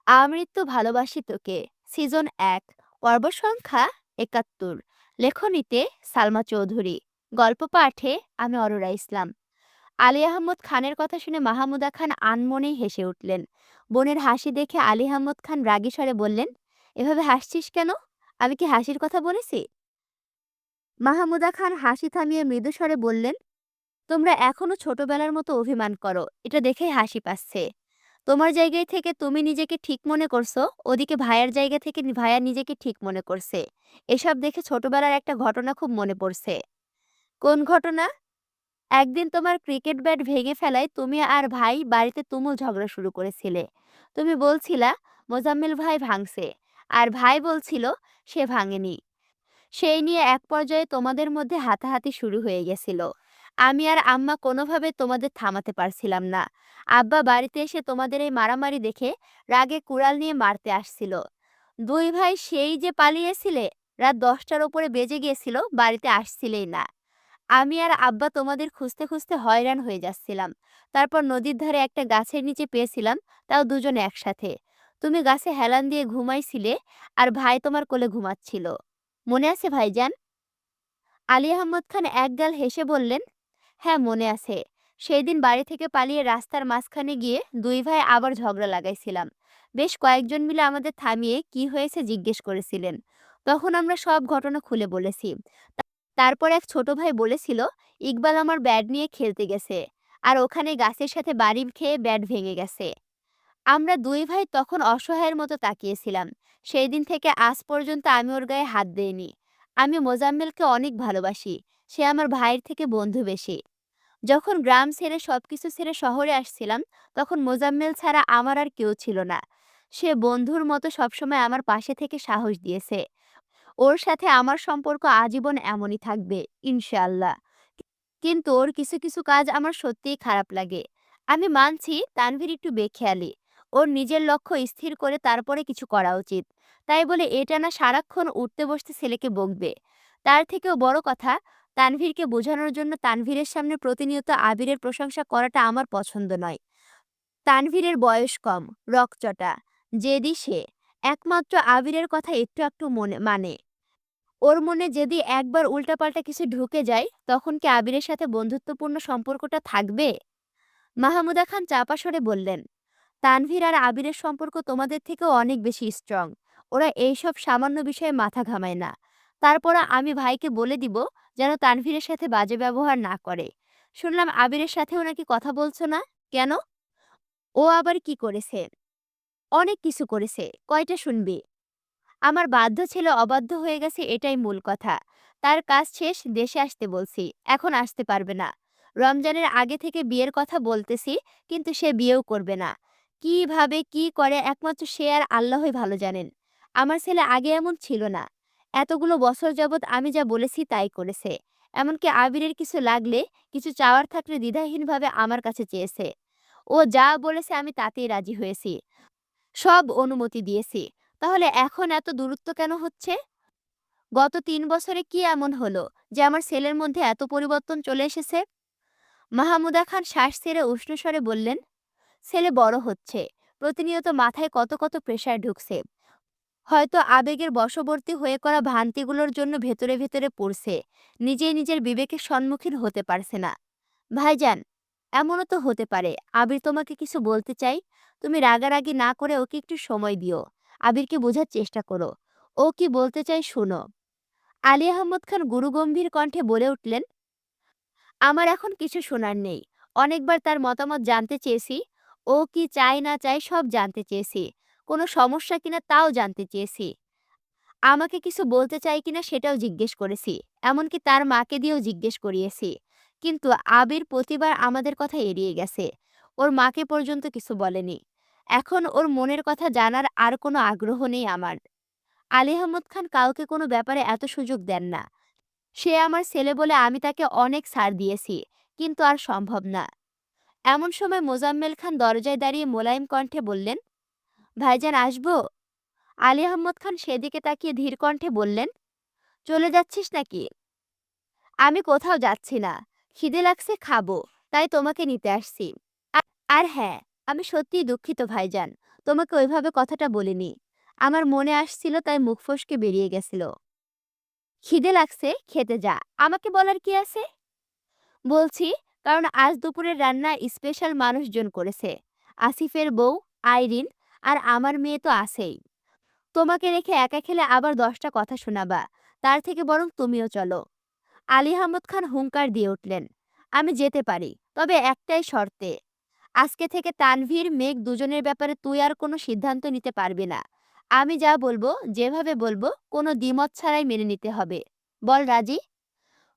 আমৃত্যু ভালোবাসি তোকে সিজন ১ পর্ব সংখ্যা ৭১ লেখনীতে সালমা চৌধুরী গল্প পাঠে আমি অরোরা ইসলাম। আলী আহমদ খানের কথা শুনে মাহমুদা খান আনমনেই হেসে উঠলেন। বোনের হাসি দেখে আলী আহমদ খান রাগী স্বরে বললেন, এভাবে হাসছিস কেন? আমি কি হাসির কথা বলেছি? মাহমুদা খান হাসি থামিয়ে মৃদু স্বরে বললেন, তোমরা এখনো ছোটবেলার মতো অভিমান করো, এটা দেখেই হাসি পাচ্ছে। তোমার জায়গায় থেকে তুমি নিজেকে ঠিক মনে করছো, ওদিকে ভাইয়ার জায়গা থেকে ভাইয়া নিজেকে ঠিক মনে করছে। এসব দেখে ছোটবেলার একটা ঘটনা খুব মনে পড়ছে। কোন ঘটনা? একদিন তোমার ক্রিকেট ব্যাট ভেঙে ফেলায় তুমি আর ভাই বাড়িতে তুমুল ঝগড়া শুরু করেছিলে। তুমি বলছিলা মোজাম্মেল ভাই ভাঙছে, আর ভাই বলছিল সে ভাঙেনি। সেই নিয়ে এক পর্যায়ে তোমাদের মধ্যে হাতাহাতি শুরু হয়ে গেছিল। আমি আর আম্মা কোনোভাবে তোমাদের থামাতে পারছিলাম না। আব্বা বাড়িতে এসে তোমাদের এই মারামারি দেখে রাগে কুড়াল নিয়ে মারতে আসছিল। দুই ভাই সেই যে পালিয়েছিলে, রাত ১০টার ওপরে বেজে গিয়েছিল, বাড়িতে আসছিলেই না। আমি আর আব্বা তোমাদের খুঁজতে খুঁজতে হয়রান হয়ে যাচ্ছিলাম। তারপর নদীর ধারে একটা গাছের নিচে পেয়েছিলাম, তাও দুজনে একসাথে। তুমি গাছে হেলান দিয়ে ঘুমাইছিলে, আর ভাই তোমার কোলে ঘুমাচ্ছিল। মনে আছে ভাইজান? আলী আহমদ খান একগাল হেসে বললেন, হ্যাঁ মনে আছে। সেই দিন বাড়ি থেকে পালিয়ে রাস্তার মাঝখানে গিয়ে দুই ভাই আবার ঝগড়া লাগাইছিলাম। বেশ কয়েকজন মিলে আমাদের থামিয়ে কি হয়েছে জিজ্ঞেস করেছিলেন। তখন আমরা সব ঘটনা খুলে বলেছি। তারপর এক ছোট ভাই বলেছিল, ইকবাল আমার ব্যাট নিয়ে খেলতে গেছে, আর ওখানে গাছের সাথে বাড়ি খেয়ে ব্যাট ভেঙে গেছে। আমরা দুই ভাই তখন অসহায়ের মতো তাকিয়েছিলাম। সেই দিন থেকে আজ পর্যন্ত আমি ওর গায়ে হাত দেইনি। আমি মোজাম্মেলকে অনেক ভালোবাসি। সে আমার ভাইয়ের থেকে বন্ধু বেশি। যখন গ্রাম ছেড়ে সবকিছু ছেড়ে শহরে আসছিলাম, তখন মোজাম্মেল ছাড়া আমার আর কেউ ছিল না। সে বন্ধুর মতো সবসময় আমার পাশে থেকে সাহস দিয়েছে। ওর সাথে আমার সম্পর্ক আজীবন এমনই থাকবে, ইনশাআল্লাহ। কিন্তু ওর কিছু কিছু কাজ আমার সত্যিই খারাপ লাগে। আমি মানছি তানভীর একটু বেখেয়ালি। ওর নিজের লক্ষ্য স্থির করে তারপরে কিছু করা উচিত। তাই বলে এটা না সারাক্ষণ উঠতে বসতে ছেলেকে বকবে। তার থেকেও বড় কথা, তানভীরকে বোঝানোর জন্য তানভীরের সামনে প্রতিনিয়ত আবিরের প্রশংসা করাটা আমার পছন্দ নয়। তানভীরের বয়স কম, রকচটা, জেদি সে। একমাত্র আবিরের কথা একটু একটু মনে মানে। ওর মনে যদি একবার উল্টাপাল্টা কিছু ঢুকে যায়, তখন কি আবিরের সাথে বন্ধুত্বপূর্ণ সম্পর্কটা থাকবে? মাহমুদা খান চাপা স্বরে বললেন, তানভীর আর আবিরের সম্পর্ক তোমাদের থেকেও অনেক বেশি স্ট্রং। ওরা এইসব সামান্য বিষয়ে মাথা ঘামায় না। তারপর আমি ভাইকে বলে দিব যেন তানভীরের সাথে বাজে ব্যবহার না করে। শুনলাম আবিরের সাথেও নাকি কথা বলছো না, কেন? ও আবার কি করেছে? অনেক কিছু করেছে, কয়টা শুনবি? আমার বাধ্য ছেলে অবাধ্য হয়ে গেছে, এটাই মূল কথা। তার কাজ শেষ, দেশে আসতে বলছি, এখন আসতে পারবে না। রমজানের আগে থেকে বিয়ের কথা বলতেছি, কিন্তু সে বিয়েও করবে না। কিভাবে কি করে একমাত্র সে আর আল্লাহই ভালো জানেন। আমার ছেলে আগে এমন ছিল না। এতগুলো বছর যাবৎ আমি যা বলেছি তাই করেছে। এমনকি আবিরের কিছু লাগলে, কিছু চাওয়ার থাকলে দ্বিধাহীনভাবে আমার কাছে চেয়েছে। ও যা বলেছে আমি তাতেই রাজি হয়েছি, সব অনুমতি দিয়েছি। তাহলে এখন এত দূরত্ব কেন হচ্ছে? গত ৩ বছরে কি এমন হলো যে আমার ছেলের মধ্যে এত পরিবর্তন চলে এসেছে? মাহমুদা খান শ্বাস ছেড়ে উষ্ণস্বরে বললেন, ছেলে বড় হচ্ছে, প্রতিনিয়ত মাথায় কত কত প্রেশার ঢুকছে। হয়তো আবেগের বশবর্তী হয়ে করা ভ্রান্তিগুলোর জন্য ভেতরে ভেতরে পড়ছে। নিজেই নিজের বিবেকের সম্মুখীন হতে পারছে না। ভাইজান, এমনও তো হতে পারে আবির তোমাকে কিছু বলতে চাই। তুমি রাগারাগি না করে ওকে একটু সময় দিও। আবিরকে বোঝার চেষ্টা করো। ও কি বলতে চাই শোনো। আলী আহমদ খান গুরুগম্ভীর কণ্ঠে বলে উঠলেন, আমার এখন কিছু শোনার নেই। অনেকবার তার মতামত জানতে চেয়েছি। ও কি চায় না চায় সব জানতে চেয়েছি। কোনো সমস্যা কিনা তাও জানতে চেয়েছি। আমাকে কিছু বলতে চায় কিনা সেটাও জিজ্ঞেস করেছি। এমনকি তার মাকে দিয়েও জিজ্ঞেস করিয়েছি। কিন্তু আবির প্রতিবার আমাদের কথা এড়িয়ে গেছে। ওর মাকে পর্যন্ত কিছু বলেনি। এখন ওর মনের কথা জানার আর কোনো আগ্রহ নেই আমার। আলী আহমদ খান কাউকে কোনো ব্যাপারে এত সুযোগ দেন না। সে আমার ছেলে বলে আমি তাকে অনেক ছাড় দিয়েছি, কিন্তু আর সম্ভব না। এমন সময় মোজাম্মেল খান দরজায় দাঁড়িয়ে মোলায়েম কণ্ঠে বললেন, ভাইজান আসবো? আলী আহমদ খান সেদিকে তাকিয়ে ধীর কণ্ঠে বললেন, চলে যাচ্ছিস নাকি? আমি কোথাও যাচ্ছি না। খিদে লাগছে, খাবো, তাই তোমাকে নিতে আসছি। আর হ্যাঁ, আমি সত্যিই দুঃখিত ভাইজান। তোমাকে ওইভাবে কথাটা বলিনি। আমার মনে আসছিল তাই মুখ ফসকে বেরিয়ে গেছিল। খিদে লাগছে, খেতে যা। আমাকে বলার কি আছে? বলছি, কারণ আজ দুপুরের রান্না স্পেশাল মানুষজন করেছে। আসিফের বউ, আইরিন আর আমার মেয়ে তো আছেই। তোমাকে রেখে একা খেলে আবার ১০টা কথা শোনাবা। তার থেকে বরং তুমিও চলো। আলী আহমদ খান হুংকার দিয়ে উঠলেন, আমি যেতে পারি, তবে একটাই শর্তে। আজকে থেকে তানভীর, মেঘ দুজনের ব্যাপারে তুই আর কোনো সিদ্ধান্ত নিতে পারবি না। আমি যা বলবো, যেভাবে বলবো, কোনো দ্বিমত ছাড়াই মেনে নিতে হবে। বল রাজি?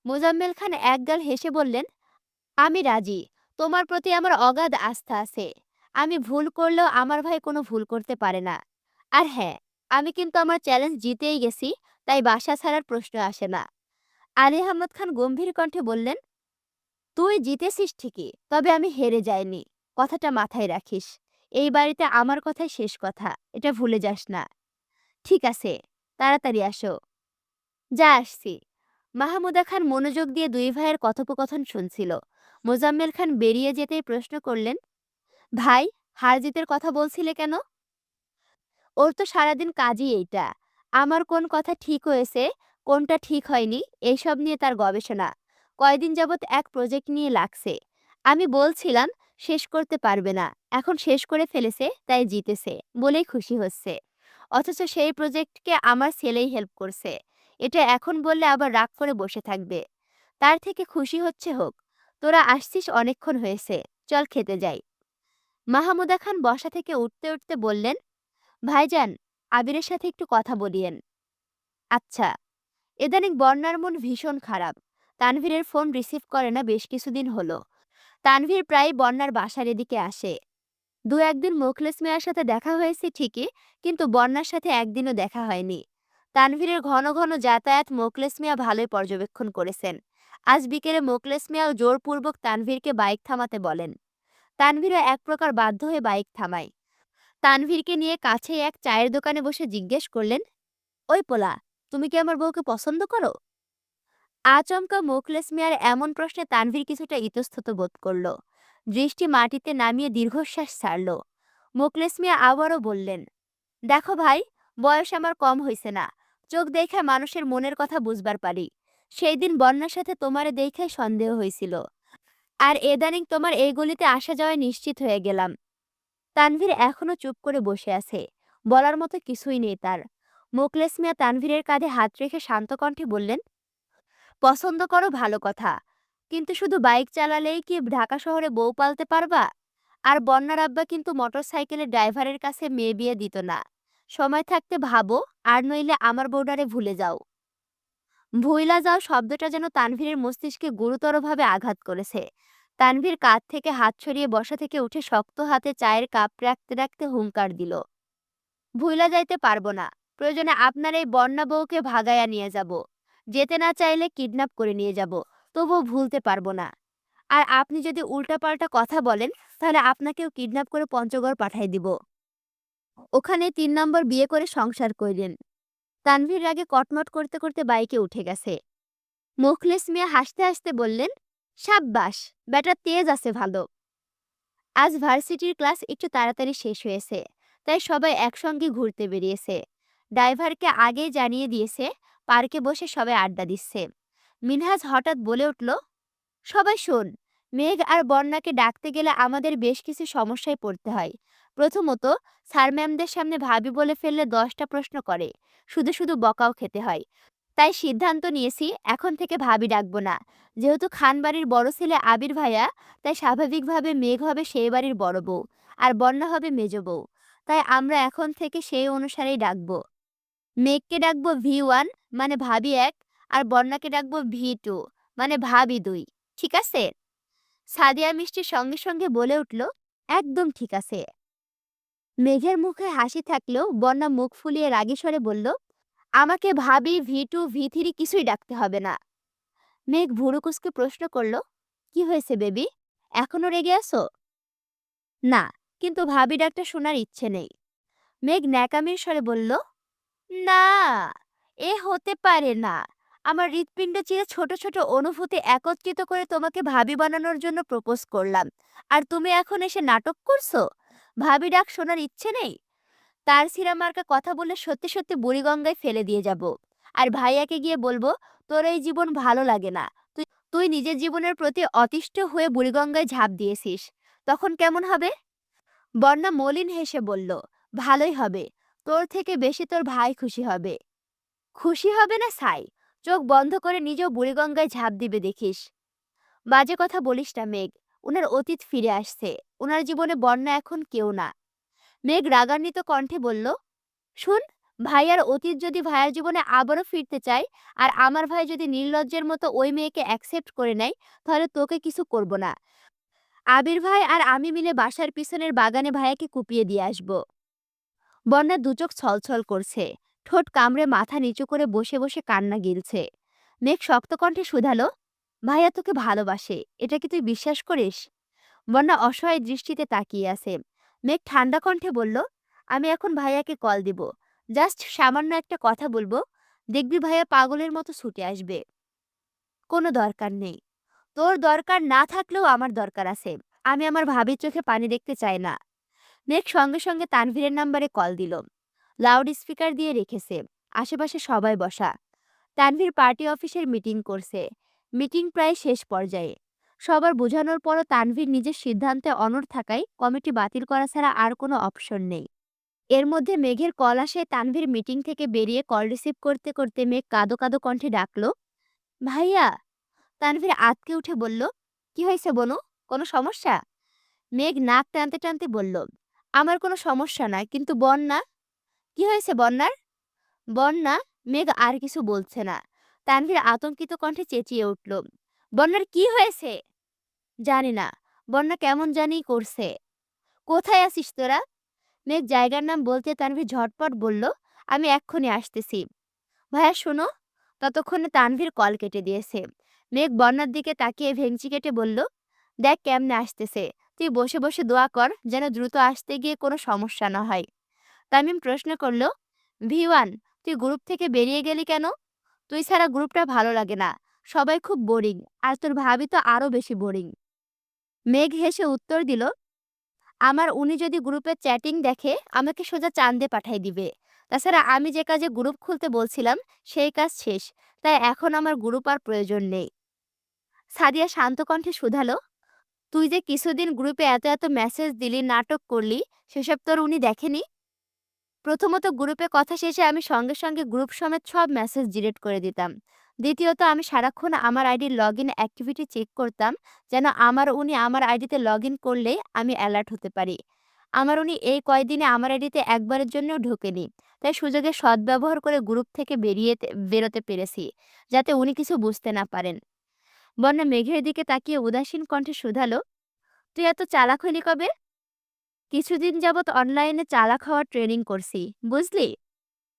মোজাম্মেল খান একগাল হেসে বললেন, আমি রাজি। তোমার প্রতি আমার অগাধ আস্থা আছে। আমি ভুল করলেও আমার ভাই কোনো ভুল করতে পারে না। আর হ্যাঁ, আমি কিন্তু আমার চ্যালেঞ্জ জিতেই গেছি, তাই বাসা ছাড়ার প্রশ্ন আসে না। আলী আহমদ খান গম্ভীর কণ্ঠে বললেন, তুই জিতেছিস ঠিকই, তবে আমি হেরে যাইনি। কথাটা মাথায় রাখিস। এই বাড়িতে আমার কথাই শেষ কথা, এটা ভুলে যাস না। ঠিক আছে, তাড়াতাড়ি আসো। যা আসছি। মাহমুদা খান মনোযোগ দিয়ে দুই ভাইয়ের কথোপকথন শুনছিল। মোজাম্মেল খান বেরিয়ে যেতেই প্রশ্ন করলেন, ভাই, হার জিতের কথা বলছিলে কেন? ওর তো সারাদিন কাজই এইটা। আমার কোন কথা ঠিক হয়েছে, কোনটা ঠিক হয়নি, এইসব নিয়ে তার গবেষণা। কয়দিন যাবৎ এক প্রজেক্ট নিয়ে লাগছে। আমি বলছিলাম শেষ করতে পারবে না, এখন শেষ করে ফেলেছে, তাই জিতেছে বলেই খুশি হচ্ছে। অথচ সেই প্রজেক্টকে আমার ছেলেই হেল্প করছে। এটা এখন বললে আবার রাগ করে বসে থাকবে। তার থেকে খুশি হচ্ছে হোক। তোরা আসছিস অনেকক্ষণ হয়েছে, চল খেতে যাই। মাহমুদা খান বসা থেকে উঠতে উঠতে বললেন, ভাইজান, আবিরের সাথে একটু কথা বলিয়েন। আচ্ছা। ইদানিং বন্যার মন ভীষণ খারাপ। তানভীরের ফোন রিসিভ করে না বেশ কিছুদিন হলো। তানভীর প্রায় বন্যার বাসার এদিকে আসে। দু একদিন মোখলেস মিয়ার সাথে দেখা হয়েছে ঠিকই, কিন্তু বন্যার সাথে একদিনও দেখা হয়নি। তানভীরের ঘন ঘন যাতায়াত মোখলেস মিয়া ভালোই পর্যবেক্ষণ করেছেন। আজ বিকেলে মোখলেস মিয়াও জোরপূর্বক তানভীরকে বাইক থামাতে বলেন। তানভীরও এক প্রকার বাধ্য হয়ে বাইক থামায়। তানভীরকে নিয়ে কাছেই এক চায়ের দোকানে বসে জিজ্ঞেস করলেন, ওই পোলা, তুমি কি আমার বউকে পছন্দ করো? আচমকা মোখলেস মিয়ার এমন প্রশ্নে তানভীর কিছুটা ইতস্তত বোধ করল। দৃষ্টি মাটিতে নামিয়ে দীর্ঘশ্বাস ছাড়ল। মোখলেস মিয়া আবারও বললেন, দেখো ভাই, বয়স আমার কম হইছে না। চোখ দেখে মানুষের মনের কথা বুঝবার পারি। সেই দিন বন্যার সাথে তোমারে দেখে সন্দেহ হয়েছিল। আর এদানিং তোমার এই গলিতে আসা যাওয়ায় নিশ্চিত হয়ে গেলাম। তানভীর এখনো চুপ করে বসে আছে। বলার মতো কিছুই নেই তার। মোখলেস মিয়া তানভীরের কাঁধে হাত রেখে শান্ত কণ্ঠে বললেন, পছন্দ করো ভালো কথা, কিন্তু শুধু বাইক চালালেই কি ঢাকা শহরে বউ পালতে পারবা? আর বন্যার আব্বা কিন্তু মোটরসাইকেলের ড্রাইভারের কাছে মেয়ে বিয়ে দিত না। সময় থাকতে ভাবো, আর নইলে আমার বউডারে ভুলে যাও। ভুইলা যাও শব্দটা যেন তানভীরের মস্তিষ্কে গুরুতরভাবে আঘাত করেছে। তানভীর কাঁধ থেকে হাত সরিয়ে বসা থেকে উঠে শক্ত হাতে চায়ের কাপ রাখতে রাখতে হুংকার দিল, ভুইলা যাইতে পারবো না। প্রয়োজনে আপনার এই বন্যা বউকে ভাগাইয়া নিয়ে যাব। যেতে না চাইলে কিডন্যাপ করে নিয়ে যাব, তবুও ভুলতে পারবো না। আর আপনি যদি উল্টাপাল্টা কথা বলেন, তাহলে আপনাকেও কিডন্যাপ করে পঞ্চগড় পাঠাই দিব। ওখানে ৩ নম্বর বিয়ে করে সংসার কইরেন। তানভীর রাগে কটমট করতে করতে বাইকে উঠে গেছে। মোখলেস মিয়া হাসতে হাসতে বললেন, সাব্বাস, ব্যাটা তেজ আছে ভালো। আজ ভার্সিটির ক্লাস একটু তাড়াতাড়ি শেষ হয়েছে, তাই সবাই একসঙ্গে ঘুরতে বেরিয়েছে। ড্রাইভারকে আগেই জানিয়ে দিয়েছে, পার্কে বসে সবাই আড্ডা দিচ্ছে। মিনহাজ হঠাৎ বলে উঠল, সবাই শোন, মেঘ আর বন্যাকে ডাকতে গেলে আমাদের বেশ কিছু সমস্যায় পড়তে হয়। প্রথমত, স্যার ম্যামদের সামনে ভাবি বলে ফেললে 10টা প্রশ্ন করে, শুধু শুধু বকাও খেতে হয়। তাই সিদ্ধান্ত নিয়েছি এখন থেকে ভাবি ডাকবো না। যেহেতু খান বাড়ির বড় ছেলে আবির ভাইয়া, তাই স্বাভাবিকভাবে মেঘ হবে সেই বাড়ির বড় বউ, আর বন্যা হবে মেজ বউ। তাই আমরা এখন থেকে সেই অনুসারেই ডাকবো। মেঘকে ডাকবো V1 মানে ভাবি এক, আর বন্যাকে ডাকবো V2 মানে ভাবি দুই। ঠিক আছে? সাদিয়া মিষ্টির সঙ্গে সঙ্গে বলে উঠল, একদম ঠিক আছে। মেঘের মুখে হাসি থাকলেও বন্যা মুখ ফুলিয়ে রাগী স্বরে বলল, আমাকে ভাবি V2 V3 কিছুই ডাকতে হবে না। মেঘ ভুরু কুঁচকে প্রশ্ন করল, কি হয়েছে বেবি, এখনো রেগে আছো? না, কিন্তু ভাবি ডাকটা শোনার ইচ্ছে নেই। মেঘ ন্যাকামির স্বরে বলল, না, এ হতে পারে না। আমার হৃৎপিণ্ড চিরে ছোট ছোট অনুভূতি একত্রিত করে তোমাকে ভাবি বানানোর জন্য প্রপোজ করলাম, আর তুমি এখন এসে নাটক করছো? ভাবি ডাক শোনার ইচ্ছে নেই? তার সিনেমার্কা কথা বললে সত্যি সত্যি বুড়িগঙ্গায় ফেলে দিয়ে যাব। আর ভাইয়াকে গিয়ে বলবো, তোর এই জীবন ভালো লাগে না। তুই তুই নিজের জীবনের প্রতি অতিষ্ঠ হয়ে বুড়িগঙ্গায় ঝাঁপ দিয়েছিস। তখন কেমন হবে? বন্যা মলিন হেসে বলল, ভালোই হবে। তোর থেকে বেশি তোর ভাই খুশি হবে। খুশি হবে না ছাই? চোখ বন্ধ করে নিজেও বুড়িগঙ্গায় ঝাঁপ দিবে দেখিস। বাজে কথা বলিস না মেঘ। উনার অতীত ফিরে আসছে। উনার জীবনে বন্যা এখন কেউ না। মেঘ রাগান্বিত কণ্ঠে বলল, শুন, ভাইয়ার অতীত যদি ভাইয়ার জীবনে আবারও ফিরতে চায়, আর আমার ভাই যদি নির্লজ্জের মতো ওই মেয়েকে অ্যাকসেপ্ট করে নেয়, তাহলে তোকে কিছু করব না। আবির ভাই আর আমি মিলে বাসার পিছনের বাগানে ভাইয়াকে কুপিয়ে দিয়ে আসব। বন্যার দুচোখ ছলছল করছে। ঠোঁট কামড়ে মাথা নিচু করে বসে বসে কান্না গিলছে। মেঘ শক্ত কণ্ঠে শুধালো, ভাইয়া তোকে ভালোবাসে, এটা কি তুই বিশ্বাস করিস? বন্যা অসহায় দৃষ্টিতে তাকিয়ে আছে। মেঘ ঠান্ডা কণ্ঠে বলল, আমি এখন ভাইয়াকে কল দিব। জাস্ট সামান্য একটা কথা বলবো। দেখবি ভাইয়া পাগলের মতো ছুটে আসবে। কোনো দরকার নেই। তোর দরকার না থাকলেও আমার দরকার আছে। আমি আমার ভাবির চোখে পানি দেখতে চাই না। মেঘ সঙ্গে সঙ্গে তানভীরের নাম্বারে কল দিল। লাউড স্পিকার দিয়ে রেখেছে। আশেপাশে সবাই বসা। তানভীর পার্টি অফিসের মিটিং করছে। মিটিং প্রায় শেষ পর্যায়ে। সবার বোঝানোর পরও তানভীর নিজের সিদ্ধান্তে অনড় থাকায় কমিটি বাতিল করা ছাড়া আর কোনো অপশন নেই। এর মধ্যে মেঘের কল আসে। তানভীর মিটিং থেকে বেরিয়ে কল রিসিভ করতে করতে মেঘ কাঁদো কাঁদো কণ্ঠে ডাকলো, ভাইয়া। তানভীর আঁতকে উঠে বলল, কি হয়েছে বনু? কোনো সমস্যা? মেঘ নাক টানতে টানতে বলল, আমার কোনো সমস্যা না, কিন্তু বন্যা। কি হয়েছে বন্যার? বন্যা। মেঘ আর কিছু বলছে না। তানভীর আতঙ্কিত কণ্ঠে চেঁচিয়ে উঠল, বন্যার কি হয়েছে? জানি না। বন্যা কেমন জানি করছে। কোথায় আছিস তোরা? মেঘ জায়গার নাম বলতে তানভীর ঝটপট বলল, আমি এক্ষুনি আসতেছি। ভাইয়া শোনো। ততক্ষণে তানভীর কল কেটে দিয়েছে। মেঘ বন্যার দিকে তাকিয়ে ভেংচি কেটে বলল, দেখ কেমনে আসতেছে। তুই বসে বসে দোয়া কর যেন দ্রুত আসতে গিয়ে কোনো সমস্যা না হয়। তামিম প্রশ্ন করল, V1, তুই গ্রুপ থেকে বেরিয়ে গেলি কেন? তুই ছাড়া গ্রুপটা ভালো লাগে না। সবাই খুব বোরিং। আর তোর ভাবি তো আরো বেশি বোরিং। মেঘ হেসে উত্তর দিল, আমার উনি যদি গ্রুপের চ্যাটিং দেখে আমাকে সোজা চাঁদে পাঠাই দিবে। তাছাড়া আমি যে কাজে গ্রুপ খুলতে বলছিলাম সেই কাজ শেষ। তাই এখন আমার গ্রুপ আর প্রয়োজন নেই। সাদিয়া শান্ত কণ্ঠে শুধালো, তুই যে কিছুদিন গ্রুপে এত এত মেসেজ দিলি, নাটক করলি, সেসব তোর উনি দেখেনি? প্রথমত গ্রুপে কথা শেষে আমি সঙ্গে সঙ্গে গ্রুপ সমেত সব মেসেজ ডিলিট করে দিতাম। দ্বিতীয়ত আমি সারাক্ষণ আমার আইডির লগ ইন অ্যাক্টিভিটি চেক করতাম, যেন আমার উনি আমার আইডিতে লগ ইন করলেই আমি অ্যালার্ট হতে পারি। আমার উনি এই কয়দিনে আমার আইডিতে একবারের জন্যও ঢোকেনি। তাই সুযোগের সদ্ব্যবহার করে গ্রুপ থেকে বেরোতে পেরেছি, যাতে উনি কিছু বুঝতে না পারেন। বন্যা মেঘের দিকে তাকিয়ে উদাসীন কণ্ঠে শুধালো, তুই এত চালাক হলি কবে? কিছুদিন যাবৎ অনলাইনে চালাক হওয়ার ট্রেনিং করছি, বুঝলি?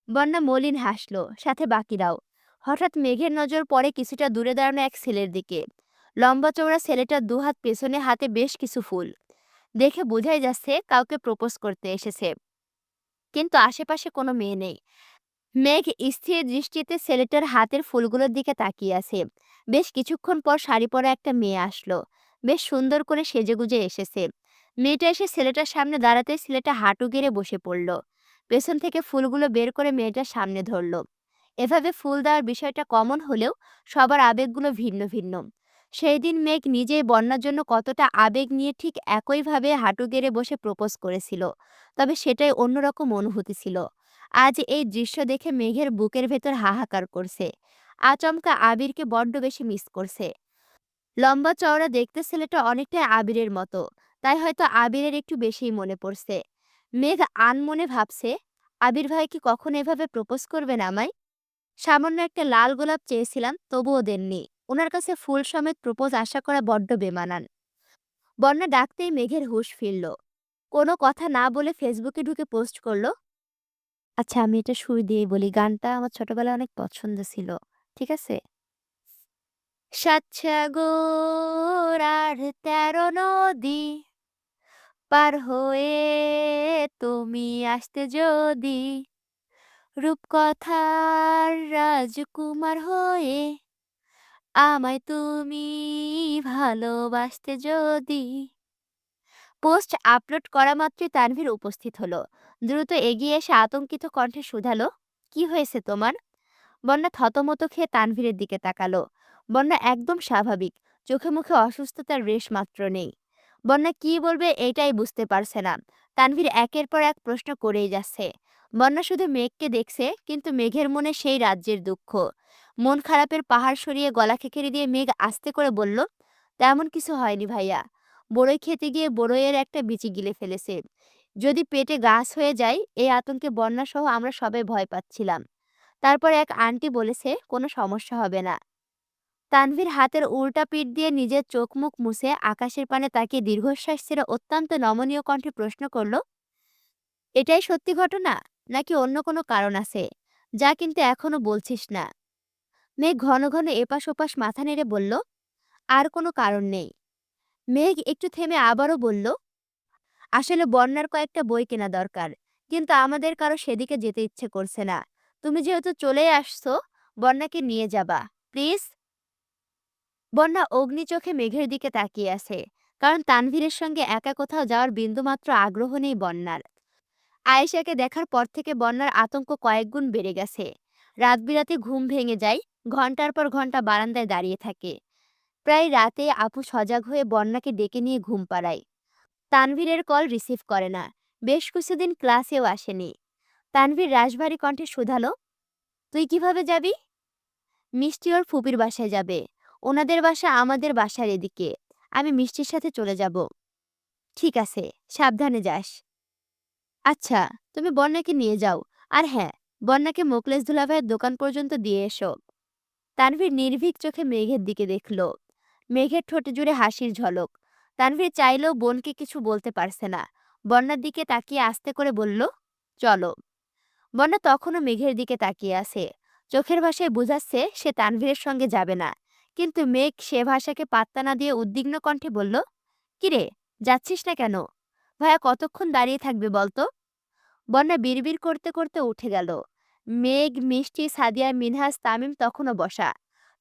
বন্যা মলিন হাসল, সাথে বাকিরাও। হঠাৎ মেঘের নজর পড়ে কিছুটা দূরে দাঁড়ানো এক ছেলের দিকে। লম্বা চওড়া ছেলেটার দুহাত পেছনে, হাতে বেশ কিছু ফুল। দেখে বোঝাই যাচ্ছে কাউকে প্রপোজ করতে এসেছে। কিন্তু আশেপাশে কোনো মেয়ে নেই। মেঘ স্থির দৃষ্টিতে ছেলেটার হাতের ফুলগুলোর দিকে তাকিয়ে আছে। বেশ কিছুক্ষণ পর শাড়ি পরা একটা মেয়ে আসলো। বেশ সুন্দর করে সেজেগুজে এসেছে। মেয়েটা এসে ছেলেটার সামনে দাঁড়াতে ছেলেটা হাঁটু গেড়ে বসে পড়ল। পেছন থেকে ফুলগুলো বের করে মেয়েটার সামনে ধরল। এভাবে ফুল দেওয়ার বিষয়টা কমন হলেও সবার আবেগগুলো ভিন্ন ভিন্ন। সেই দিন মেঘ নিজেই বন্যার জন্য কতটা আবেগ নিয়ে ঠিক একইভাবে হাঁটু গেড়ে বসে প্রপোজ করেছিল। তবে সেটাই অন্যরকম অনুভূতি ছিল। আজ এই দৃশ্য দেখে মেঘের বুকের ভেতর হাহাকার করছে। আচমকা আবিরকে বড্ড বেশি মিস করছে। লম্বা চওড়া দেখতে ছেলেটা অনেকটাই আবিরের মতো। তাই হয়তো আবিরের একটু বেশিই মনে পড়ছে। মেঘ আনমনে ভাবছে, আবির ভাই কি কখনো এভাবে প্রপোজ করবেন আমায়? সামান্য একটা লাল গোলাপ চেয়েছিলাম, তবুও দেননি। ওনার কাছে ফুল সমেত প্রপোজ আশা করা বড্ড বেমানান। বন্যা ডাকতেই মেঘের হুঁশ ফিরল। কোনো কথা না বলে ফেসবুকে ঢুকে পোস্ট করলো, আচ্ছা আমি এটা সুর দিয়েই বলি, গানটা আমার ছোটবেলায় অনেক পছন্দ ছিল। ঠিক আছে? সাত সাগর আর ১৩ নদী পার হয়ে তুমি আসতে যদি, রূপকথার রাজকুমার হয়ে আমায় তুমি ভালোবাসতে যদি, পোস্ট আপলোড করা মাত্রই তানভীর উপস্থিত হলো। দ্রুত এগিয়ে এসে আতঙ্কিত কণ্ঠে শুধালো, কি হয়েছে তোমার? বন্যা থতমত খেয়ে তানভীরের দিকে তাকালো। বন্যা একদম স্বাভাবিক, চোখে মুখে অসুস্থতার রেশ মাত্র নেই। বন্যা কি বলবে এটাই বুঝতে পারছে না। তানভীর একের পর এক প্রশ্ন করেই যাচ্ছে। বন্যা শুধু মেঘকে দেখছে, কিন্তু মেঘের মনে সেই রাজ্যের দুঃখ। মন খারাপের পাহাড় সরিয়ে গলা খেকেড়ে দিয়ে মেঘ আস্তে করে বলল, তেমন কিছু হয়নি ভাইয়া। বড়ই খেতে গিয়ে বড়ইয়ের একটা বিচি গিলে ফেলেছে। যদি পেটে গাছ হয়ে যায়, এই আতঙ্কে বন্যা সহ আমরা সবাই ভয় পাচ্ছিলাম। তারপর এক আন্টি বলেছে কোনো সমস্যা হবে না। তানভীর হাতের উল্টা পিঠ দিয়ে নিজের চোখ মুখ মুছে আকাশের পানে তাকিয়ে দীর্ঘশ্বাস ছেড়ে অত্যন্ত নমনীয় কণ্ঠে প্রশ্ন করল, এটাই সত্যি ঘটনা, নাকি অন্য কোনো কারণ আছে, যা কিন্তু এখনো বলছিস না? মেঘ ঘন ঘন এপাশ ওপাশ মাথা নেড়ে বলল, আর কোনো কারণ নেই। মেঘ একটু থেমে আবারও বলল, আসলে বন্যার কয়েকটা বই কেনা দরকার, কিন্তু আমাদের কারো সেদিকে যেতে ইচ্ছে করছে না। তুমি যেহেতু চলেই আসছো, বন্যাকে নিয়ে যাবা প্লিজ। বন্যা অগ্নি চোখে মেঘের দিকে তাকিয়ে আছে, কারণ তানভীরের সঙ্গে একা কোথাও যাওয়ার বিন্দুমাত্র আগ্রহ নেই বন্যার। আয়েশাকে দেখার পর থেকে বন্যার আতঙ্ক কয়েক গুণ বেড়ে গেছে। রাত বিরাতে ঘুম ভেঙে যায়, ঘন্টার পর ঘন্টা বারান্দায় দাঁড়িয়ে থাকে। প্রায় রাতে আপু সজাগ হয়ে বন্যাকে ডেকে নিয়ে ঘুম পাড়ায়। তানভীরের কল রিসিভ করে না, বেশ কিছুদিন ক্লাসেও আসেনি। তানভীর রাশভারী কণ্ঠে শুধালো, তুই কিভাবে যাবি? মিষ্টি ওর ফুপির বাসায় যাবে। ওনাদের বাসা আমাদের বাসার এদিকে। আমি মিষ্টির সাথে চলে যাব। ঠিক আছে, সাবধানে যাস। আচ্ছা, তুমি বন্যাকে নিয়ে যাও। আর হ্যাঁ, বন্যাকে মোকলেস দুলাভাইয়ের দোকান পর্যন্ত দিয়ে এসো। তানভীর নির্ভীক চোখে মেঘের দিকে দেখল। মেঘের ঠোঁটে জুড়ে হাসির ঝলক। তানভীর চাইলেও বোনকে কিছু বলতে পারছে না। বন্যার দিকে তাকিয়ে আস্তে করে বলল, চলো। বন্যা তখনও মেঘের দিকে তাকিয়ে আছে। চোখের ভাষায় বুঝাচ্ছে সে তানভীরের সঙ্গে যাবে না। কিন্তু মেঘ সে ভাষাকে পাত্তা না দিয়ে উদ্বিগ্ন কণ্ঠে বলল, কিরে, যাচ্ছিস না কেন? ভাইয়া কতক্ষণ দাঁড়িয়ে থাকবে বলতো? বন্যা বিড়বিড় করতে করতে উঠে গেল। মেঘ, মিষ্টি, সাদিয়া, মিনহাস, তামিম তখনও বসা।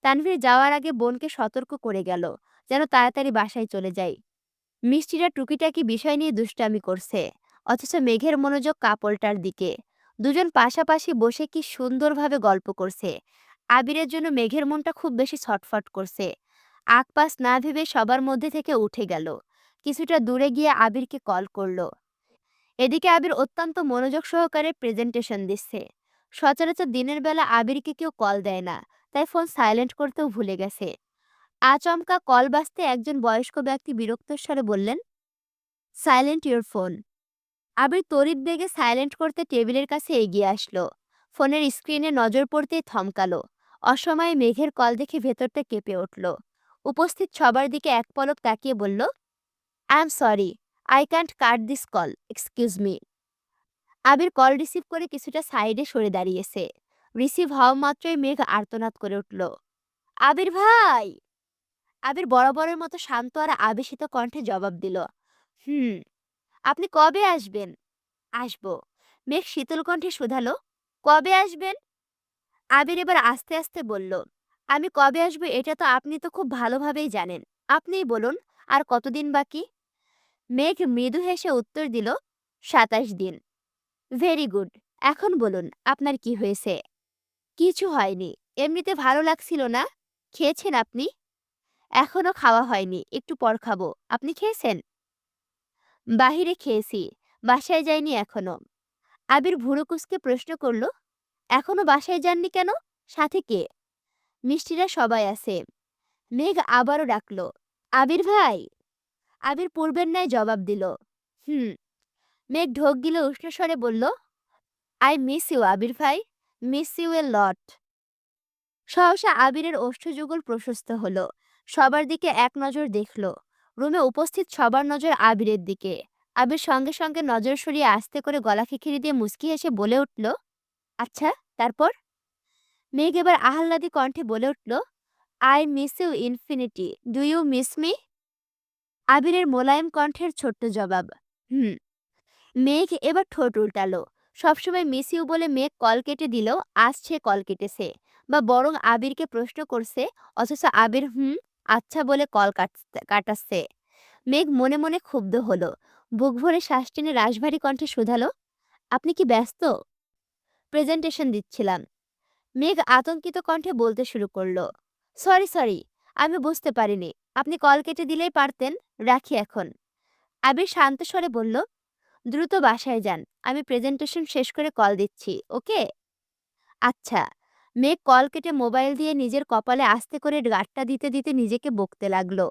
তানভীর যাওয়ার আগে বোনকে সতর্ক করে গেল, যেন তাড়াতাড়ি বাসায় চলে যায়। মিষ্টিরা টুকিটাকি বিষয় নিয়ে দুষ্টামি করছে, অথচ মেঘের মনোযোগ কাপড়টার দিকে। দুজন পাশাপাশি বসে কি সুন্দরভাবে গল্প করছে। আবিরের জন্য মেঘের মনটা খুব বেশি ছটফট করছে। আকপাস না ভেবে সবার মধ্যে থেকে উঠে গেল। কিছুটা দূরে গিয়ে আবিরকে কল করলো। এদিকে আবির অত্যন্ত মনোযোগ সহকারে প্রেজেন্টেশন দিচ্ছে। সচরাচর দিনের বেলা আবিরকে কেউ কল দেয় না, তাই ফোন সাইলেন্ট করতেও ভুলে গেছে। আচমকা কল বাজতে একজন বয়স্ক ব্যক্তি বিরক্ত স্বরে বললেন, সাইলেন্ট ইউর ফোন। আবির তড়িৎ বেগে সাইলেন্ট করতে টেবিলের কাছে এগিয়ে আসলো। ফোনের স্ক্রিনে নজর পড়তেই থমকালো। অসময়ে মেঘের কল দেখে ভেতরটা কেঁপে উঠল। উপস্থিত সবার দিকে এক পলক তাকিয়ে বলল, I am sorry, I can't cut this call, excuse me. Abir call receive করে কিছুটা সাইডে সরে দাঁড়িয়েছে। রিসিভ হওয়া মাত্রই মেঘ আর্তনাদ করে উঠল, আবির ভাই! আবির বরাবরের মতো শান্ত আর আবেশিত কণ্ঠে জবাব দিল, হুম। আপনি কবে আসবেন? আসবো। মেঘ শীতল কণ্ঠে শুধালো, কবে আসবেন? আবির এবার আস্তে আস্তে বলল, আমি কবে আসবো এটা তো আপনি তো খুব ভালোভাবেই জানেন। আপনিই বলুন, আর কতদিন বাকি? মেঘ মৃদু হেসে উত্তর দিল, ২৭ দিন। Very good. এখন বলুন, আপনার কি হয়েছে? কিছু হয়নি, এমনিতে ভালো লাগছিল না। খেয়েছেন আপনি? এখনো খাওয়া হয়নি, একটু পর খাবো। আপনি খেয়েছেন? বাহিরে খেয়েছি, বাসায় যাইনি এখনো। আবির ভুরু কুঁচকে প্রশ্ন করল, এখনো বাসায় যাননি কেন? সাথে কে? মিষ্টিরা সবাই আছে। মেঘ আবারও ডাকল, আবির ভাই! আবির পূর্বের ন্যায় জবাব দিল, হুম। মেঘ ঢোক গিলে উষ্ণ স্বরে বলল, আই মিস ইউ আবির ভাই, মিস ইউ এ লট। সহসা আবিরের ওষ্ঠযুগল প্রশস্ত হলো। সবার দিকে এক নজর দেখল। রুমে উপস্থিত সবার নজর আবিরের দিকে। আবির সঙ্গে সঙ্গে নজর সরিয়ে আস্তে করে গলা খিখিরি দিয়ে মুচকি হেসে বলে উঠল, আচ্ছা, তারপর? মেঘ এবার আহ্লাদি কণ্ঠে বলে উঠল, I miss you infinity, do you miss me? আবিরের মোলায়েম কণ্ঠের ছোট্ট জবাব, হুম। মেঘ এবার ঠোঁট উল্টালো। সবসময় মিস ইউ বলে মেঘ কল কেটে দিলেও আজ সে কল কেটেছে, বা বরং আবিরকে প্রশ্ন করছে, অথচ আবির হুম, আচ্ছা বলে কল কাটাচ্ছে। মেঘ মনে মনে ক্ষুব্ধ হলো। বুক ভরে শ্বাস টেনে রাশভারী কণ্ঠে শুধালো, আপনি কি ব্যস্ত? প্রেজেন্টেশন দিচ্ছিলাম। মেঘ আতঙ্কিত কণ্ঠে বলতে শুরু করলো, সরি সরি, আমি বুঝতে পারিনি। আপনি কল কেটে দিলেই পারতেন। রাখি এখন। আবির শান্ত স্বরে বলল, দ্রুত বাসায় যান, আমি প্রেজেন্টেশন শেষ করে কল দিচ্ছি, ওকে? আচ্ছা। মেঘ কল কেটে মোবাইল দিয়ে নিজের কপালে আস্তে করে গাঁটটা দিতে দিতে নিজেকে বকতে লাগলো।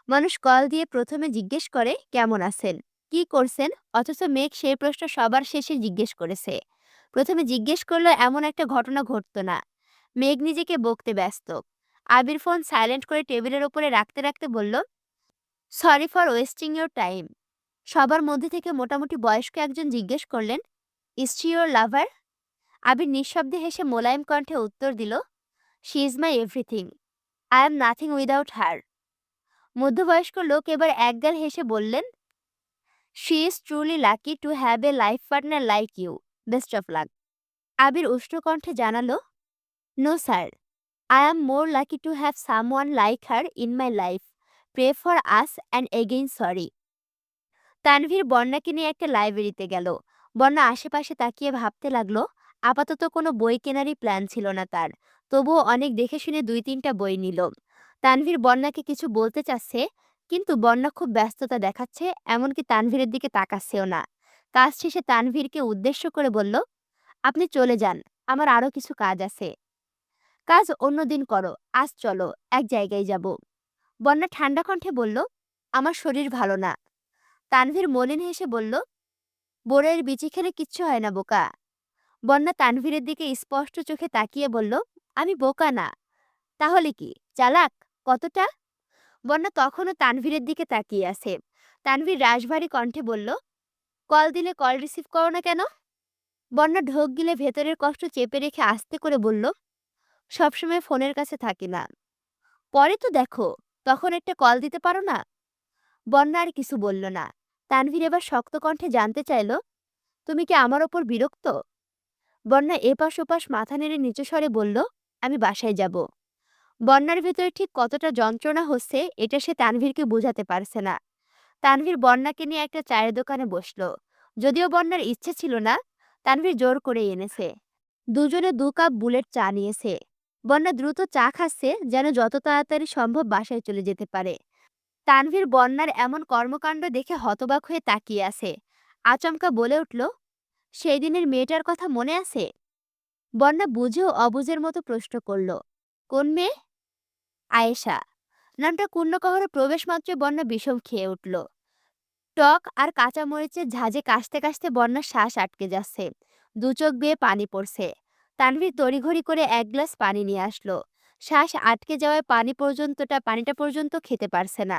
মানুষ কল দিয়ে প্রথমে জিজ্ঞেস করে কেমন আছেন, কি করছেন, অথচ মেঘ সেই প্রশ্ন সবার শেষে জিজ্ঞেস করেছে। প্রথমে জিজ্ঞেস করলো এমন একটা ঘটনা ঘটতো না। মেঘ নিজেকে বকতে ব্যস্ত। আবির ফোন সাইলেন্ট করে টেবিলের ওপরে রাখতে রাখতে বলল, sorry for wasting your time. সবার মধ্যে থেকে মোটামুটি বয়স্ক একজন জিজ্ঞেস করলেন, is she your lover? Abir নিঃশব্দে হেসে মোলায়েম কণ্ঠে উত্তর দিল, she is my everything, I am nothing without her. মধ্যবয়স্ক লোক এবার একগাল হেসে বললেন, she is truly lucky to have a life partner like you, best of luck. Abir উষ্ণ কণ্ঠে জানালো, no sir, I am more lucky to have someone like her in my life. Pray for us and again sorry. Tanvir বন্যাকে নিয়ে একটা লাইব্রেরিতে গেল। বন্যা আশেপাশে তাকিয়ে ভাবতে লাগলো, আপাতত কোনো বই কেনারই প্ল্যান ছিল না তার। তবুও অনেক দেখে শুনে 2-3টা বই নিল। তানভীর বন্যাকে কিছু বলতে চাচ্ছে, কিন্তু বন্যা খুব ব্যস্ততা দেখাচ্ছে, এমনকি তানভীরের দিকে তাকাচ্ছেও না। কাজ শেষে তানভীরকে উদ্দেশ্য করে বলল, আপনি চলে যান, আমার আরও কিছু কাজ আছে। কাজ অন্যদিন করো, আজ চলো, এক জায়গায় যাব। বন্যা ঠান্ডা কণ্ঠে বলল, আমার শরীর ভালো না। তানভীর মলিন হেসে বলল, বড়ের বিচি খেলে কিচ্ছু হয় না বোকা। বন্যা তানভীরের দিকে স্পষ্ট চোখে তাকিয়ে বলল, আমি বোকা না। তাহলে কি চালাক? কতটা? বন্যা তখনও তানভীরের দিকে তাকিয়ে আছে। তানভীর রাশভারী কণ্ঠে বলল, কল দিলে কল রিসিভ করো না কেন? বন্যা ঢোক গিলে ভেতরের কষ্ট চেপে রেখে আস্তে করে বলল, সবসময় ফোনের কাছে থাকি না। পরে তো দেখো, তখন একটা কল দিতে পারো না। বন্যা আর কিছু বলল না। তানভীর এবার শক্ত কণ্ঠে জানতে চাইল, তুমি কি আমার ওপর বিরক্ত? বন্যা এপাশ ওপাশ মাথা নেড়ে নিচু স্বরে বলল, আমি বাসায় যাব। বন্যার ভেতরে ঠিক কতটা যন্ত্রণা হচ্ছে এটা সে তানভীরকে বোঝাতে পারছে না। তানভীর বন্যাকে নিয়ে একটা চায়ের দোকানে বসলো। যদিও বন্যার ইচ্ছে ছিল না, তানভীর জোর করে এনেছে। দুজনে 2 কাপ বুলেট চা নিয়েছে। বন্যা দ্রুত চা খাচ্ছে, যেন যত তাড়াতাড়ি সম্ভব বাসায় চলে যেতে পারে। তানভীর বন্যার এমন কর্মকাণ্ড দেখে হতবাক হয়ে তাকিয়ে আছে। আচমকা বলে উঠল, সেই দিনের মেয়েটার কথা মনে আছে? বন্যা বুঝেও অবুঝের মতো প্রশ্ন করল, কোন মেয়ে? আয়েশা। নামটা কূর্ণকহরে প্রবেশ মাত্রই বন্যা বিষম খেয়ে উঠল। টক আর কাঁচা মরিচের ঝাঁঝে কাশতে কাশতে বন্যার শ্বাস আটকে যাচ্ছে। দু চোখ বেয়ে পানি পড়ছে। তানভীর তড়িঘড়ি করে 1 গ্লাস পানি নিয়ে আসলো। শ্বাস আটকে যাওয়ায় পানিটা পর্যন্ত খেতে পারছে না।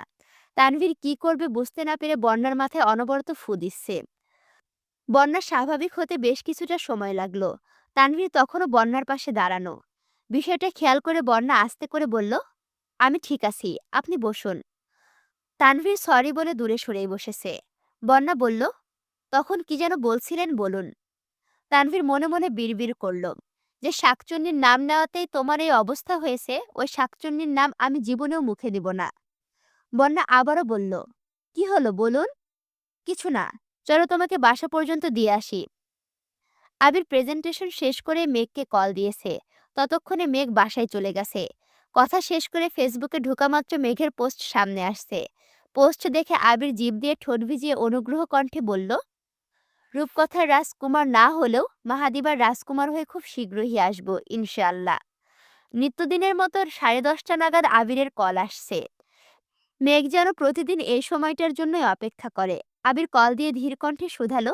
তানভীর কি করবে বুঝতে না পেরে বন্যার মাথায় অনবরত ফু দিচ্ছে। বন্যা স্বাভাবিক হতে বেশ কিছুটা সময় লাগলো। তানভীর তখনও বন্যার পাশে দাঁড়ানো। বিষয়টা খেয়াল করে বন্যা আস্তে করে বলল, আমি ঠিক আছি, আপনি বসুন। তানভীর সরি বলে দূরে সরেই বসেছে। বন্যা বলল, তখন কি যেন বলছিলেন বলুন। তানভীর মনে মনে বিড়বিড় করল, যে শাকচুন্নির নাম নেওয়াতেই তোমার এই অবস্থা হয়েছে, ওই শাকচুন্নির নাম আমি জীবনেও মুখে দিব না। বন্যা আবারও বলল, কি হলো বলুন। কিছু না, চলো তোমাকে বাসা পর্যন্ত দিয়ে আসি। আবির প্রেজেন্টেশন শেষ করে মেঘকে কল দিয়েছে। ততক্ষণে মেঘ বাসায় চলে গেছে। কথা শেষ করে ফেসবুকে ঢোকামাত্র মেঘের পোস্ট সামনে আসছে। পোস্ট দেখে আবির জিভ দিয়ে ঠোঁট ভিজিয়ে অনুগ্রহ কণ্ঠে বলল, রূপকথার রাজকুমার না হলেও মাহাদিবার রাজকুমার হয়ে খুব শীঘ্রই আসবো ইনশাআল্লাহ। নিত্যদিনের মতো 10:30 নাগাদ আবিরের কল আসছে। মেঘ যেন প্রতিদিন এই সময়টার জন্যই অপেক্ষা করে। আবির কল দিয়ে ধীর কণ্ঠে শুধালো,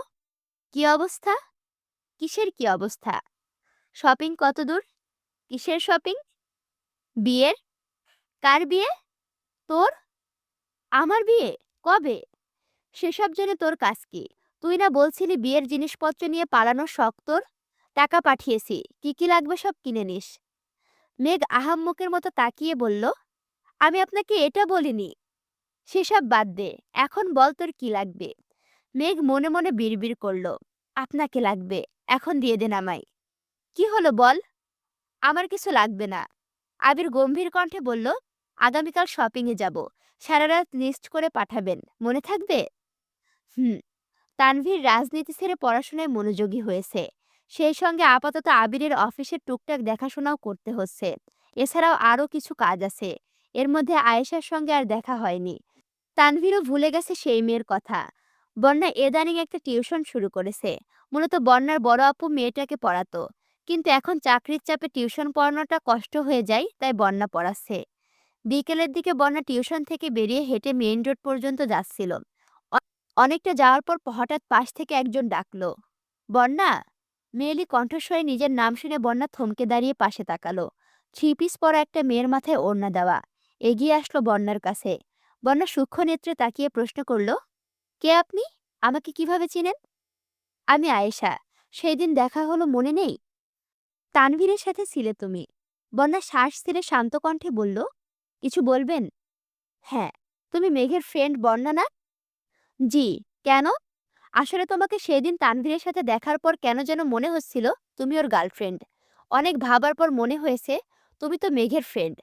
কি অবস্থা? কিসের কি অবস্থা? শপিং কতদূর? কিসের শপিং? বিয়ের। কার বিয়ে? তোর? আমার বিয়ে? কবে? সেসব জেনে তোর কাজ কি? তুই না বলছিলি বিয়ের জিনিসপত্র নিয়ে পালানোর শখ তোর? টাকা পাঠিয়েছি, কি কি লাগবে সব কিনে নিস। মেঘ আহাম্মকের মতো তাকিয়ে বলল, আমি আপনাকে এটা বলিনি। সেসব বাদ দে, এখন বল তোর কি লাগবে। মেঘ মনে মনে বিড়বিড় করল, আপনাকে লাগবে, এখন দিয়ে দেন আমায়। কি হলো বল। আমার কিছু লাগবে না। আবির গম্ভীর কণ্ঠে বলল, আগামীকাল শপিংয়ে যাব। সারা রাত লিস্ট করে পাঠাবেন, মনে থাকবে? হুম। তানভীর রাজনীতি ছেড়ে পড়াশোনায় মনোযোগী হয়েছে। সেই সঙ্গে আপাতত আবিরের অফিসের টুকটাক দেখাশোনাও করতে হচ্ছে। এছাড়াও আরও কিছু কাজ আছে। এর মধ্যে আয়েশার সঙ্গে আর দেখা হয়নি। তানভীরও ভুলে গেছে সেই মেয়ের কথা। বন্যা এদানিং একটা টিউশন শুরু করেছে। মূলত বন্যার বড় আপু মেয়েটাকে পড়াতো, কিন্তু এখন চাকরির চাপে টিউশন পড়ানোটা কষ্ট হয়ে যায়, তাই বন্যা পড়াচ্ছে। বিকেলের দিকে বন্যা টিউশন থেকে বেরিয়ে হেঁটে মেইন রোড পর্যন্ত যাচ্ছিল। অনেকটা যাওয়ার পর হঠাৎ পাশ থেকে একজন ডাকলো, বন্যা। মেয়েলি কণ্ঠস্বরে নিজের নাম শুনে বন্যা থমকে দাঁড়িয়ে পাশে তাকালো। থ্রি পিস পরা একটা মেয়ের মাথায় ওড়না দেওয়া এগিয়ে আসলো বন্যার কাছে। বন্যা সূক্ষ্ম নেত্রে তাকিয়ে প্রশ্ন করল, কে আপনি? আমাকে কিভাবে চিনেন? আমি আয়েশা। সেই দিন দেখা হলো, মনে নেই? তানভীরের সাথে ছিলে তুমি। বন্যা শ্বাস ছেড়ে শান্ত কণ্ঠে বলল, কিছু বলবেন? হ্যাঁ। তুমি মেঘের ফ্রেন্ড বন্যা না? জি। কেন? আসলে তোমাকে সেদিন তানভীরের সাথে দেখার পর কেন যেন মনে হচ্ছিল তুমি ওর গার্লফ্রেন্ড। অনেক ভাবার পর মনে হয়েছে তুমি তো মেঘের ফ্রেন্ড।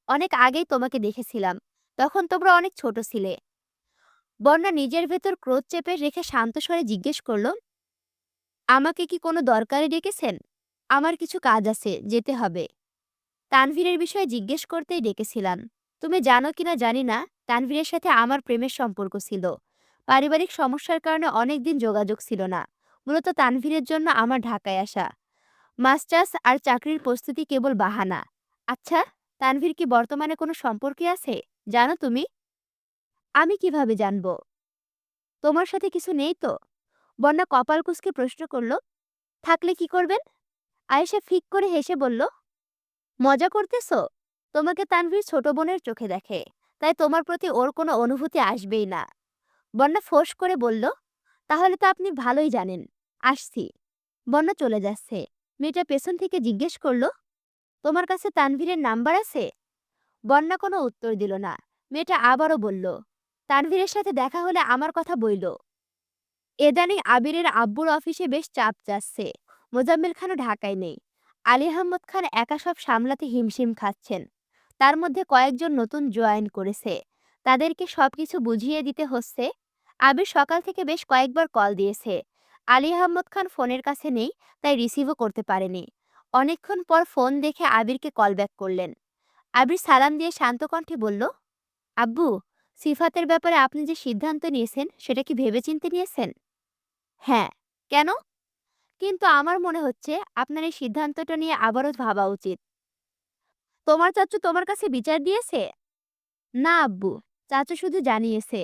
অনেক আগেই তোমাকে দেখেছিলাম। তখন তোমরা অনেক ছোট ছিলে। বন্যা নিজের ভেতর ক্রোধ চেপে রেখে শান্ত স্বরে জিজ্ঞেস করল, আমাকে কি কোনো দরকারে ডেকেছেন? আমার কিছু কাজ আছে, যেতে হবে। তানভীরের বিষয়ে জিজ্ঞেস করতেই ডেকেছিলাম। তুমি জানো কিনা জানি না, তানভীরের সাথে আমার প্রেমের সম্পর্ক ছিল। পারিবারিক সমস্যার কারণে অনেকদিন যোগাযোগ ছিল না। মূলত তানভীরের জন্য আমার ঢাকায় আসা। মাস্টার্স আর চাকরির প্রস্তুতি কেবল বাহানা। আচ্ছা, তানভীর কি বর্তমানে কোনো সম্পর্কে আছে? জানো তুমি? আমি কিভাবে জানবো? তোমার সাথে কিছু নেই তো? বন্যা কপাল কুঁচকে প্রশ্ন করল, থাকলে কি করবেন? আয়েশা ফিক করে হেসে বলল, মজা করতেছো? তোমাকে তানভীর ছোট বোনের চোখে দেখে, তাই তোমার প্রতি ওর কোনো অনুভূতি আসবেই না। বন্যা ফোঁস করে বলল, তাহলে তো আপনি ভালোই জানেন। আসছি। বন্যা চলে যাচ্ছে। মেয়েটা পেছন থেকে জিজ্ঞেস করলো, তোমার কাছে তানভীরের নাম্বার আছে? বন্যা কোনো উত্তর দিল না। মেয়েটা আবারও বলল, তানভীরের সাথে দেখা হলে আমার কথা বইল। এদানিং আবিরের আব্বুর অফিসে বেশ চাপ যাচ্ছে। মোজাম্মেল খানও ঢাকায় নেই। আলী আহমদ খান একা সব সামলাতে হিমশিম খাচ্ছেন। তার মধ্যে কয়েকজন নতুন জয়েন করেছে। তাদেরকে সবকিছু বুঝিয়ে দিতে হচ্ছে। আবির সকাল থেকে বেশ কয়েকবার কল দিয়েছে। আলী আহমদ খান ফোনের কাছে নেই, তাই রিসিভও করতে পারেনি। অনেকক্ষণ পর ফোন দেখে আবিরকে কল ব্যাক করলেন। আবির সালাম দিয়ে শান্ত কণ্ঠে বলল, আব্বু, সিফাতের ব্যাপারে আপনি যে সিদ্ধান্ত নিয়েছেন সেটা কি ভেবেচিন্তে নিয়েছেন? হ্যাঁ। কেন? কিন্তু আমার মনে হচ্ছে আপনার এই সিদ্ধান্তটা নিয়ে আবারও ভাবা উচিত। তোমার চাচু তোমার কাছে বিচার দিয়েছে? না আব্বু, চাচু শুধু জানিয়েছে।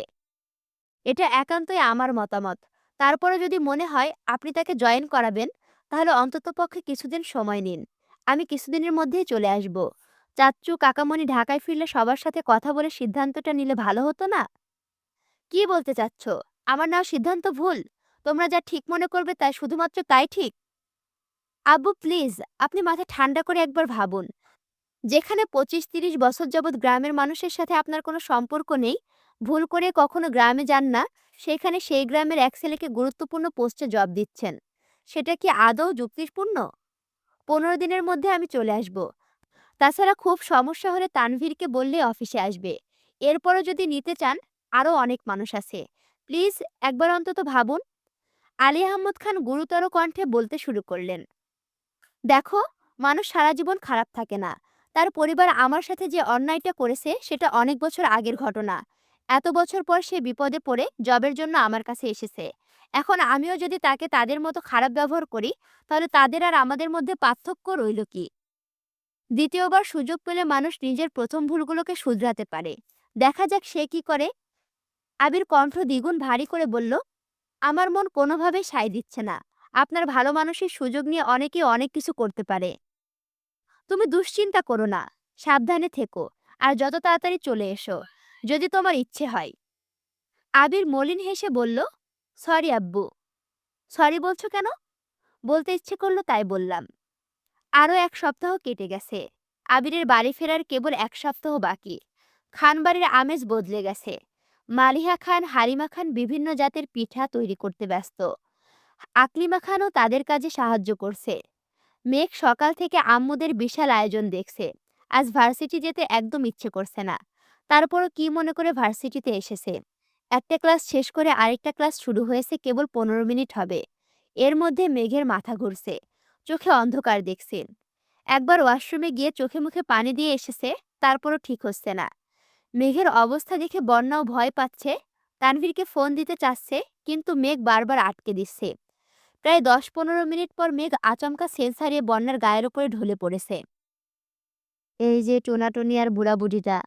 এটা একান্তই আমার মতামত। তারপরে যদি মনে হয় আপনি তাকে জয়েন করাবেন, তাহলে অন্ততপক্ষে কিছুদিন সময় নিন। আমি কিছুদিনের মধ্যেই চলে আসব। চাচ্চু কাকামণি ঢাকায় ফিরলে সবার সাথে কথা বলে সিদ্ধান্তটা নিলে ভালো হতো না? কি বলতে চাচ্ছ? আমার নেওয়া সিদ্ধান্ত ভুল? তোমরা যা ঠিক মনে করবে তাই শুধুমাত্র তাই ঠিক? আব্বু প্লিজ, আপনি মাথা ঠান্ডা করে একবার ভাবুন। যেখানে ২৫-৩০ বছর যাবৎ গ্রামের মানুষের সাথে আপনার কোনো সম্পর্ক নেই, ভুল করে কখনো গ্রামে যান না, সেখানে সেই গ্রামের এক ছেলেকে গুরুত্বপূর্ণ পোস্টে জব দিচ্ছেন। সেটা কি আদৌ যুক্তিপূর্ণ? ১৫ দিনের মধ্যে আমি চলে আসব। তাছাড়া খুব সমস্যা হলে তানভীরকে বললেই অফিসে আসবে। এরপরও যদি নিতে চান, আরও অনেক মানুষ আছে। প্লিজ একবার অন্তত ভাবুন। আলী আহমদ খান গুরুতর কণ্ঠে বলতে শুরু করলেন, দেখো, মানুষ সারা জীবন খারাপ থাকে না। তার পরিবার আমার সাথে যে অন্যায়টা করেছে সেটা অনেক বছর আগের ঘটনা। এত বছর পর সে বিপদে পড়ে জবের জন্য আমার কাছে এসেছে। এখন আমিও যদি তাকে তাদের মতো খারাপ ব্যবহার করি, তাহলে তাদের আর আমাদের মধ্যে পার্থক্য রইল কি? দ্বিতীয়বার সুযোগ পেলে মানুষ নিজের প্রথম ভুলগুলোকে শুধরাতে পারে। দেখা যাক সে কি করে। আবির কণ্ঠ দ্বিগুণ ভারী করে বলল, আমার মন কোনোভাবেই সায় দিচ্ছে না। আপনার ভালো মানুষের সুযোগ নিয়ে অনেকেই অনেক কিছু করতে পারে। তুমি দুশ্চিন্তা করো না, সাবধানে থেকো, আর যত তাড়াতাড়ি চলে এসো, যদি তোমার ইচ্ছে হয়। আবির মলিন হেসে বলল, সরি আব্বু। সরি বলছো কেন? বলতে ইচ্ছে করলো তাই বললাম। আরও ১ সপ্তাহ কেটে গেছে। আবিরের বাড়ি ফেরার কেবল ১ সপ্তাহ বাকি। খানবাড়ির আমেজ বদলে গেছে। মালিহা খান, হালিমা খান বিভিন্ন জাতের পিঠা তৈরি করতে ব্যস্ত। আকলিমা খানও তাদের কাজে সাহায্য করছে। মেঘ সকাল থেকে আম্মুদের বিশাল আয়োজন দেখছে। আজ ভার্সিটি যেতে একদম ইচ্ছে করছে না। তারপরও কি মনে করে ভার্সিটিতে এসেছে। একটা ক্লাস শেষ করে আরেকটা ক্লাস শুরু হয়েছে কেবল 15 মিনিট হবে। এর মধ্যে মেঘের মাথা ঘুরছে, চোখে অন্ধকার দেখছে। একবার ওয়াশরুমে গিয়ে চোখে মুখে পানি দিয়ে এসেছে, তারপরও ঠিক হচ্ছে না। মেঘের অবস্থা দেখে বন্যাও ভয় পাচ্ছে। তানভীরকে ফোন দিতে চাচ্ছে, কিন্তু মেঘ বারবার আটকে দিচ্ছে। প্রায় 10-15 মিনিট পর মেঘ আচমকা সেন্স হারিয়ে বন্যার গায়ের উপরে ঢলে পড়েছে। এই যে টোনাটুনি আর বুড়াবুড়িটা,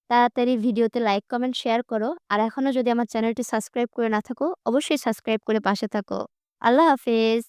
তাড়াতাড়ি ভিডিওতে লাইক কমেন্ট শেয়ার করো। আর এখনো যদি আমার চ্যানেলটি সাবস্ক্রাইব করে না থাকো, অবশ্যই সাবস্ক্রাইব করে পাশে থাকো। আল্লাহ হাফেজ।